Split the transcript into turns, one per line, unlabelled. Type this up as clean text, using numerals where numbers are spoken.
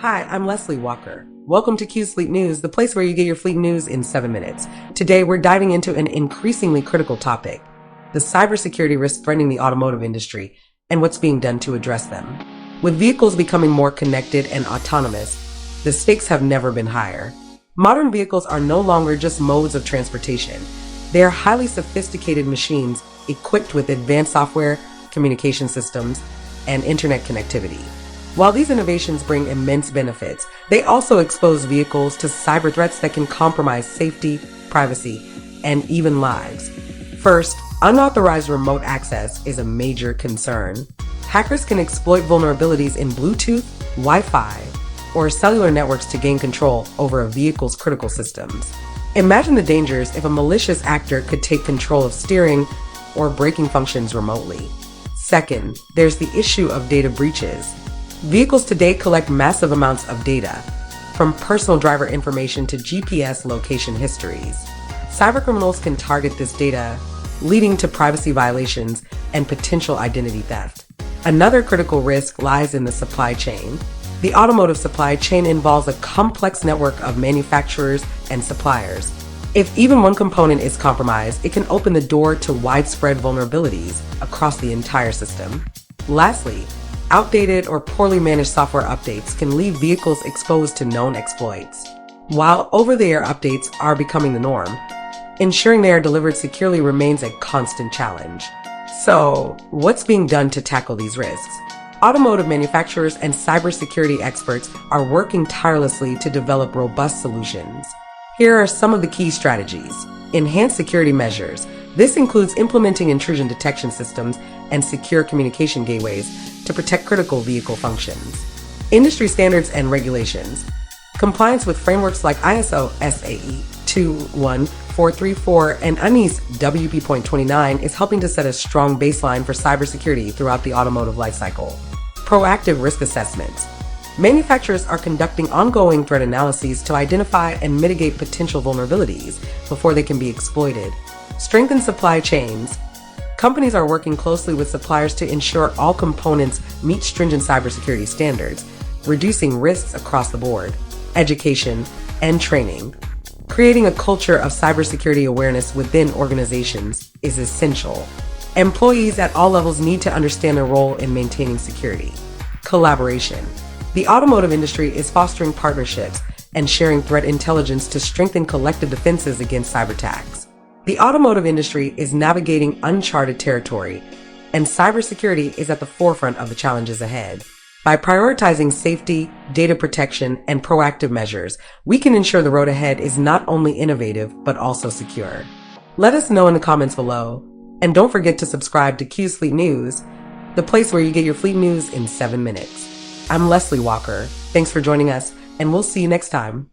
Hi, I'm Leslie Walker. Welcome to qfleetnews, the place where you get your fleet news in 7 minutes. Today, we're diving into an increasingly critical topic, the cybersecurity risks threatening the automotive industry and what's being done to address them. With vehicles becoming more connected and autonomous, the stakes have never been higher. Modern vehicles are no longer just modes of transportation. They are highly sophisticated machines equipped with advanced software, communication systems, and internet connectivity. While these innovations bring immense benefits, they also expose vehicles to cyber threats that can compromise safety, privacy, and even lives. First, unauthorized remote access is a major concern. Hackers can exploit vulnerabilities in Bluetooth, Wi-Fi, or cellular networks to gain control over a vehicle's critical systems. Imagine the dangers if a malicious actor could take control of steering or braking functions remotely. Second, there's the issue of data breaches. Vehicles today collect massive amounts of data, from personal driver information to GPS location histories. Cybercriminals can target this data, leading to privacy violations and potential identity theft. Another critical risk lies in the supply chain. The automotive supply chain involves a complex network of manufacturers and suppliers. If even one component is compromised, it can open the door to widespread vulnerabilities across the entire system. Lastly, outdated or poorly managed software updates can leave vehicles exposed to known exploits. While over-the-air updates are becoming the norm, ensuring they are delivered securely remains a constant challenge. So, what's being done to tackle these risks? Automotive manufacturers and cybersecurity experts are working tirelessly to develop robust solutions. Here are some of the key strategies. Enhanced security measures. This includes implementing intrusion detection systems and secure communication gateways to protect critical vehicle functions. Industry standards and regulations. Compliance with frameworks like ISO SAE 21434 and UNIS WP.29 is helping to set a strong baseline for cybersecurity throughout the automotive lifecycle. Proactive risk assessments. Manufacturers are conducting ongoing threat analyses to identify and mitigate potential vulnerabilities before they can be exploited. Strengthen supply chains. Companies are working closely with suppliers to ensure all components meet stringent cybersecurity standards, reducing risks across the board. Education and training. Creating a culture of cybersecurity awareness within organizations is essential. Employees at all levels need to understand their role in maintaining security. Collaboration. The automotive industry is fostering partnerships and sharing threat intelligence to strengthen collective defenses against cyber attacks. The automotive industry is navigating uncharted territory, and cybersecurity is at the forefront of the challenges ahead. By prioritizing safety, data protection, and proactive measures, we can ensure the road ahead is not only innovative, but also secure. Let us know in the comments below, and don't forget to subscribe to qfleetnews, the place where you get your fleet news in 7 minutes. I'm Leslie Walker. Thanks for joining us, and we'll see you next time.